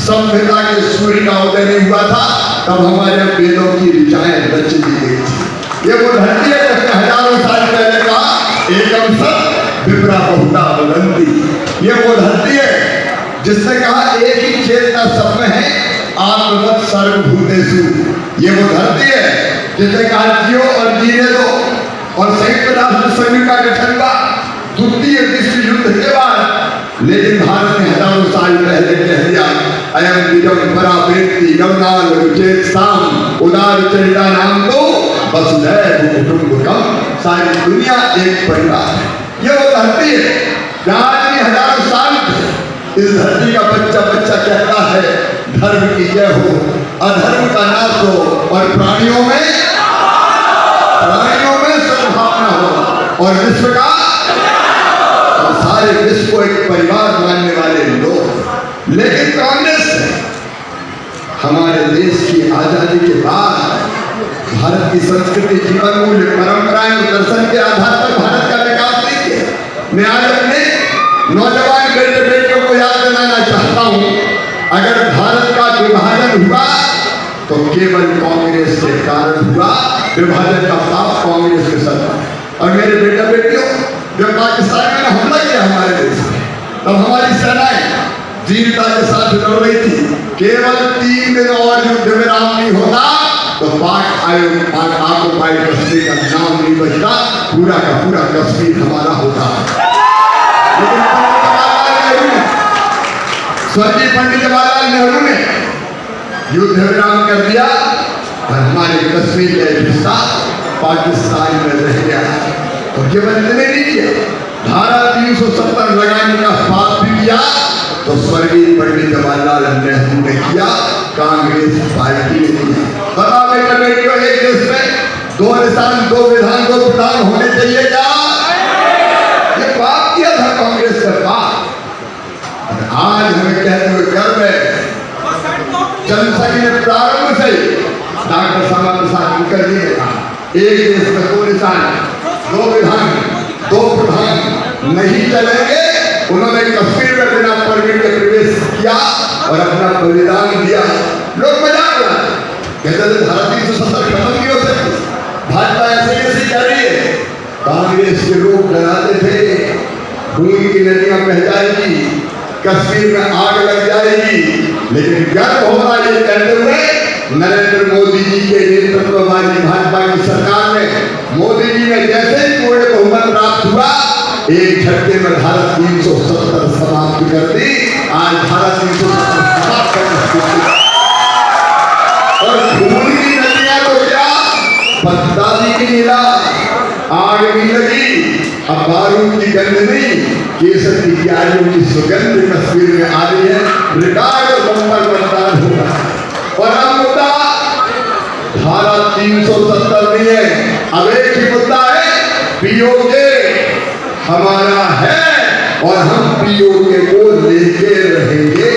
सभ्यता के सूर्य का उदय नहीं हुआ था, तब हमारे वेदों की ऋचाएं रची गई थी। ये वो धरती है जिसने हजारों साल पहले कहा एकम सत विप्रा बहुधा वदंती। ये वो धरती है जिसने कहा एक ही चेतना सब में है, आत्मवत् सर्वभूतेषु। ये वो धरती है जिसने कहा जियो और जीने दो। और संयुक्त राष्ट्र संघ का गठन हुआ द्वितीय विश्व युद्ध के बाद, लेकिन भारत ने हजारों साल पहले कह दिया अयम निजम परापेति गमनाल रुचेताम उदार चरिता नाम तो वसुधैव कुटुंबकम। सारी दुनिया एक परिवार है। ये वो धरती है जहाँ आदमी हजारों साल इस धरती का बच्चा बच्चा कहता है धर्म की जय हो, अधर्म का नाश हो और प्राणियों में सद्भावना हो और विश्व का और सारे विश्व को एक परिवार मानने वाले लोग। लेकिन कांग्रेस हमारे देश की आजादी के बाद भारत की संस्कृति, जीवन मूल्य, परंपराएं और दर्शन के आधार पर भारत का विकास नहीं किया। मैं आज अपने नौजवान बेटे बेटियों को याद दिलाना चाहता हूँ, अगर भारत का विभाजन हुआ तो केवल कांग्रेस के कारण हुआ। विभाजन का पाप कांग्रेस के साथ। और मेरे बेटा बेटियों, जब पाकिस्तान ने हमला किया हमारे देश में, तब हमारी सेनाएं वीरता के साथ लड़ रही थी। केवल 3 दिन और युद्ध विराम नहीं होता तो पाक ऑक्युपाइड कश्मीर का नाम नहीं बचता, पूरा का पूरा कश्मीर हमारा होता। लेकिन स्वर्गीय पंडित जवाहरलाल नेहरू ने युद्ध विराम कर दिया और हमारे कश्मीर का हिस्सा पाकिस्तान में रह गया। और केवल इतने नहीं किया, धारा 370 लगाने का पाप भी किया तो स्वर्गीय पंडित जवाहरलाल नेहरू ने किया, कांग्रेस पार्टी ने किया। बताओ बेटा बेटियों, एक देश में 2 निशान 2 विधान 2 प्रधान होने चाहिए क्या? ये पाप किया था कांग्रेस का पाप। आज हमें कहते हुए गर्व है, जनसंघ ने प्रारंभ से डॉक्टर श्यामा प्रसाद मुखर्जी ने कहा एक देश में 2 निशान 2 विधान 2 प्रधान नहीं चलेंगे। उन्होंने कश्मीर में बिना परमिट के प्रवेश किया और अपना बलिदान दिया। लोग मजाक कहते थे धारा 370 खत्म नहीं हो सकती, भाजपा ऐसे कैसे कर रही है। कांग्रेस के लोग डराते थे खून की नदियां बह जाएगी, कश्मीर में आग लग जाएगी। लेकिन गर्व हो रहा ये कहते हुए नरेंद्र मोदी जी के नेतृत्व वाली भाजपा की सरकार में मोदी जी ने जैसे ही पूर्ण बहुमत प्राप्त हुआ, एक झटके में धारा 370 समाप्त कर दी। आज धारा 370 समाप्त कर और खून की नदियां तो क्या, बददादी की नीला आग भी लगी। अब बारूद की गंध नहीं, केसर की क्यारियों की सुगंध कश्मीर में आ रही है। रिकॉर्ड बम्पर मतदान होगा। और अब मुद्दा धारा 370 नहीं है, अब एक ही मुद्दा है, पीओके हमारा है और हम पीओके को लेके रहेंगे।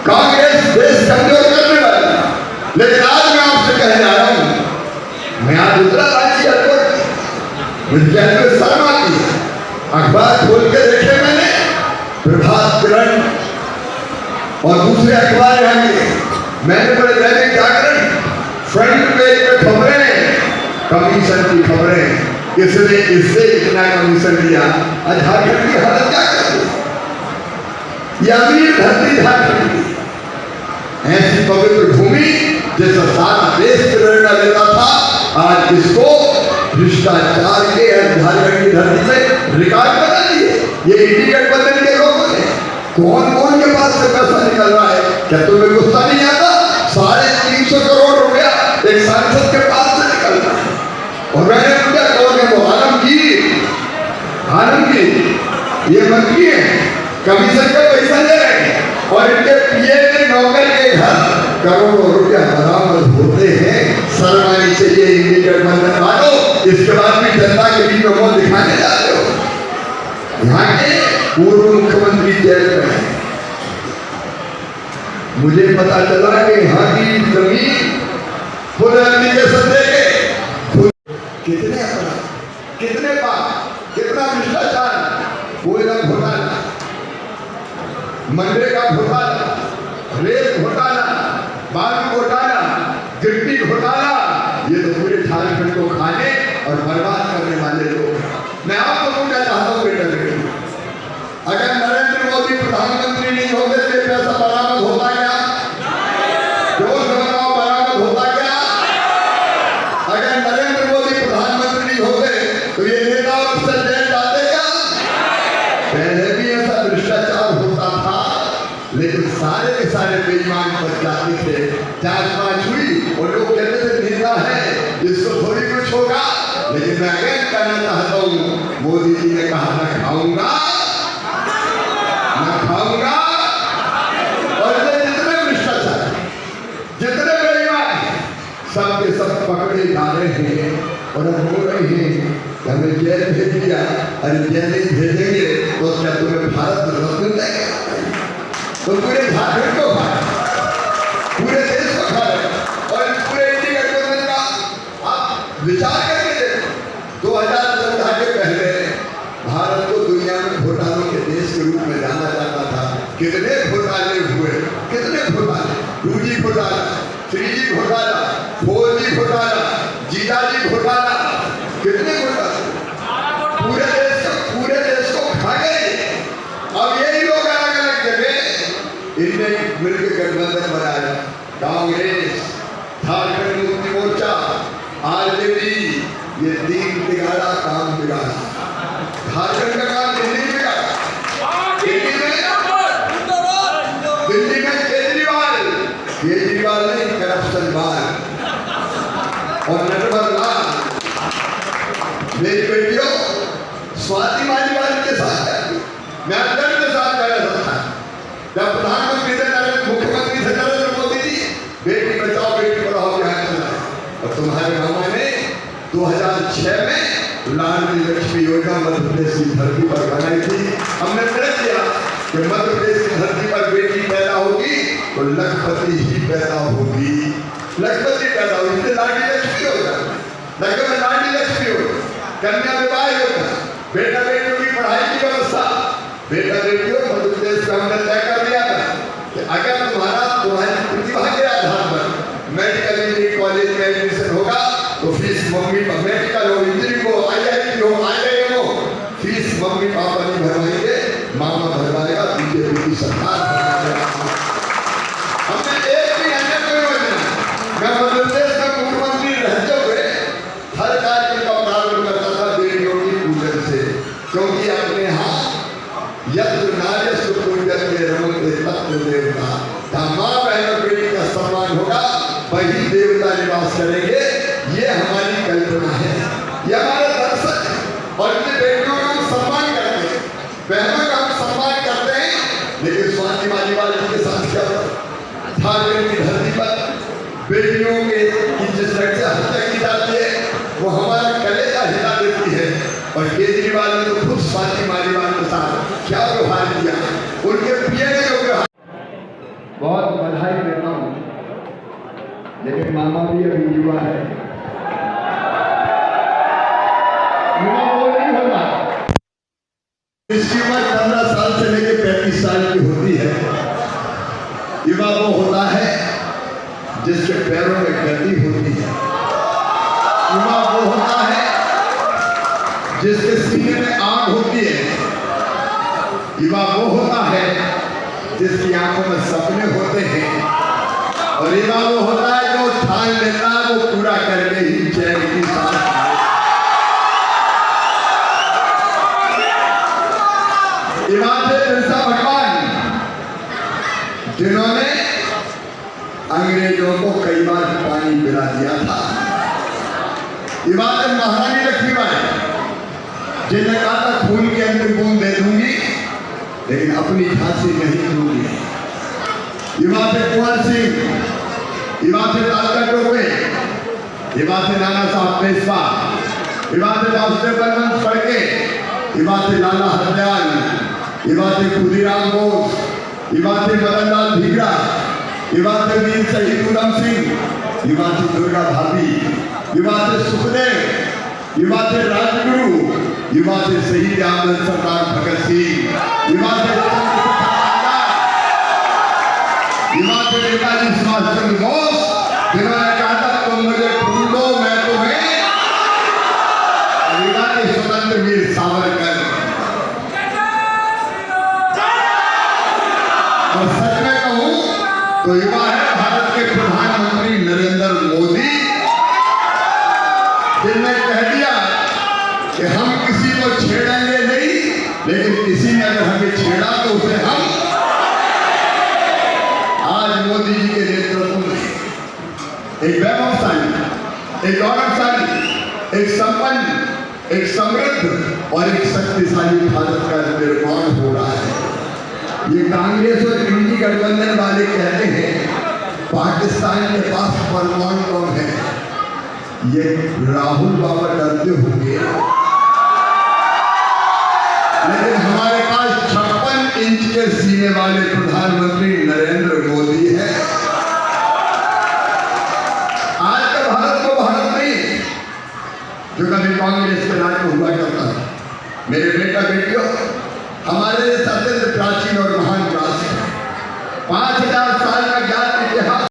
कांग्रेस देश कमजोर करने वाला। लेकिन आज मैं आपसे कहने आ रहा हूं, मैं आज उतरा राज्य मुझे कहते हुए शर्म आती है। अखबार खोल के देखे मैंने, प्रभात किरण और दूसरे अखबार यहाँ के, मैंने बड़े दैनिक जागरण फ्रंट पेज पे खबरें, कमीशन की खबरें, किसने इससे इतना कमीशन दिया। झारखंड की हालत क्या करती है, ये अमीर धरती झारखंड की, ऐसी पवित्र भूमि जिसका सारा देश प्रेरणा लेता था, आज इसको भ्रष्टाचार के झारखंड की धरती में रिकॉर्ड बना दिए। ये इंडिकेट बदल के लोगों ने कौन कौन के पास से पैसा निकल रहा है, क्या तुम्हें गुस्सा नहीं आता? 350 करोड़ रुपया एक सांसद के पास से निकल रहा है। और मैंने पूछा कौन है वो? आलमगीर ये मंत्री है, कमीशन का पैसा ले रहे हैं और इनके पीए के नौकर के घर करोड़ों रुपया बरामद होते हैं। शर्म आनी चाहिए इंडिकेट बंधन वालों। इसके बाद भी जनता के बीच में मुंह दिखाने जाते हो। यहाँ के पूर्व मुख्यमंत्री जेल में है, मुझे पता चला कि यहाँ की जमीन खुद एप्लीकेशन देके कितने अपराध, कितने पाप, कितना भ्रष्टाचार कोयला घोटाला, मनरेगा घोटाला, रेल घोटाला, बालू घोटाला, गिट्टी घोटाला, ये तो पूरे झारखंड को खाने और बर्बाद करने वाले लोग। मैं आप लोगों को चाहता हूँ बेटा बेटी, अगर नरेंद्र मोदी प्रधानमंत्री नहीं होते तो पैसा बरामद होता क्या? जोर से बताओ, बरामद होता क्या? अगर नरेंद्र मोदी प्रधानमंत्री नहीं होते तो ये नेता और अफसर जेल जाते क्या? पहले भी ऐसा भ्रष्टाचार होता था, लेकिन सारे के सारे बेईमान बच जाते थे। जांच हुई और लोग कहते थे नेता है, इसको थोड़ी कुछ होगा। लेकिन मैं अगेन कहना चाहता हूँ, मोदी जी ने कहा मैं खाऊंगा, मैं खाऊंगा, और जितने भ्रष्टाचार, जितने बेईमान, सब के सब पकड़े जा रहे हैं और अब हो रहे हैं। हमें जेल भेज दिया, अरे जेल नहीं भेजेंगे तो क्या तुम्हें भारत रत्न देंगे? तो पूरे झारखंड को खा, पूरे देश को खा रहे, और पूरे इंडिया गठबंधन का आप विचार करके देखो। 2014 के पहले भारत को दुनिया में घोटालों के देश के रूप में जाना जाता था। कितने घोटाले हुए, कितने घोटाले, 2G घोटाला, 3G घोटाला, 4G घोटाला, जीजाजी घोटाला, कितने घोटाले पूरे देश को खा गए। अब यही लोग अलग अलग जगह इनने मिलकर गठबंधन बनाया, कांग्रेस, झारखंड मुक्ति मोर्चा, आरजेडी, ये तीन बिगाड़ा काम बिगाड़ा। झारखंड का काम दिल्ली बिगाड़ा, दिल्ली में केजरीवाल, केजरीवाल नहीं करप्शन बाल और नटवर लाल। मेरी बेटियों, स्वाति मालीवाल के साथ मैं दर्द के साथ कर रहा था, जब प्रधानमंत्री थे नरेंद्र, मुख्यमंत्री थे नरेंद्र मोदी जी, बेटी बचाओ बेटी पढ़ाओ अभियान चलाया, और तुम्हारे मामा ने 2006 में लाडली लक्ष्मी योजना मध्य प्रदेश की धरती पर बनाई थी। हमने तय किया कि मध्य प्रदेश की धरती पर बेटी पैदा होगी तो लखपति ही पैदा होगी, लखपति पैदा होगी, इसलिए लाडली लक्ष्मी होगा, लाडली लक्ष्मी होगा, कन्या विवाह होगा, बेटा बेटियों की पढ़ाई की व्यवस्था। बेटा बेटियों, मध्य प्रदेश में हमने तय कर दिया था कि अगर तुम्हारी प्रतिभा के आधार पर मेडिकल इंजीनियरिंग कॉलेज में एडमिशन होगा तो फीस मम्मी, मेडिकल हो, इंजीनियरिंग हो, IIT हो, IIM हो, फीस मम्मी पापा नहीं भरवाएंगे, मामा भरवाएगा, बीजेपी की सरकार भरवाएगा। हमने एक भी अन्य कोई योजना, मैं मध्य प्रदेश में मुख्यमंत्री रहते हुए हर कार्यक्रम का प्रारंभ करता था बेटियों की पूजन से, क्योंकि अपने यहाँ यत्र नार्यस्तु पूज्यते रमन्ते तत्र देवता, जहाँ माँ बहन बेटी का सम्मान होगा वही देवता निवास करेंगे। ये हमारी कल्पना है, ये हमारा दर्शन है, और अपनी बेटियों का हम सम्मान करते हैं, बहनों का हम सम्मान करते हैं। लेकिन स्वाति मालीवाल जी के साथ क्या हुआ? झारखंड की धरती पर बेटियों की जिस तरह से हत्या की जाती है वो हमारा कलेजा हिला देती है। और केजरीवाल ने तो खुद स्वाति मालीवाल के साथ क्या व्यवहार किया, उनके पिए ने जो व्यवहार, बहुत बधाई देता हूँ। लेकिन मामा भी अभी युवा है, युवा वो नहीं होता। इसकी उम्र 15 साल से लेकर 35 साल की होती है। युवा वो होता है जिसके पैरों में गति होती है, युवा वो होता है जिसके सीने में आग होती है, युवा वो होता है जिसकी आंखों में सपने होते हैं, और युवा वो होता है जो ठान लेता है वो पूरा करके ही चैन की सांस। इमाम बिरसा भगवान, जिन्होंने अंग्रेजों को कई बार पानी पिला दिया था, इमाम महारानी लक्ष्मीबाई, जिन्हें कहा था खून की अंतिम बूंद दे दूंगी लेकिन अपनी झांसी नहीं दूंगी। इमाम कुंवर सिंह, इमाम तात्या टोपे, इमाम नाना साहब पेशवा, इमाम वासुदेव बलवंत फड़के, इमाम लाला हरदयाल, इमाम खुदीराम बोस, इमाम मदन लाल धिगड़ा, इमाम वीर शहीद उधम सिंह, इमाम दुर्गा भाभी, इमाम सुखदेव, इमाम राजगुरु, इमाम शहीद आनंद सरदार भगत सिंह, तो युवा है भारत के प्रधानमंत्री नरेंद्र मोदी, जिनने कह दिया कि हम किसी को छेड़ेंगे नहीं, लेकिन किसी ने अगर हमें छेड़ा तो उसे हम। आज मोदी जी के नेतृत्व में एक वैभवशाली, एक गौरवशाली, एक संपन्न, एक समृद्ध और एक शक्तिशाली भारत का निर्माण हो रहा है। ये कांग्रेस और इंडी गठबंधन वाले कहते हैं पाकिस्तान के पास परमाणु बम है। ये राहुल बाबा डरते होंगे, लेकिन हमारे पास 56 इंच के सीने वाले प्रधानमंत्री नरेंद्र मोदी है। आज का भारत वो भारत नहीं है जो कभी कांग्रेस के राज में हुआ करता था। मेरे बेटा बेटियों,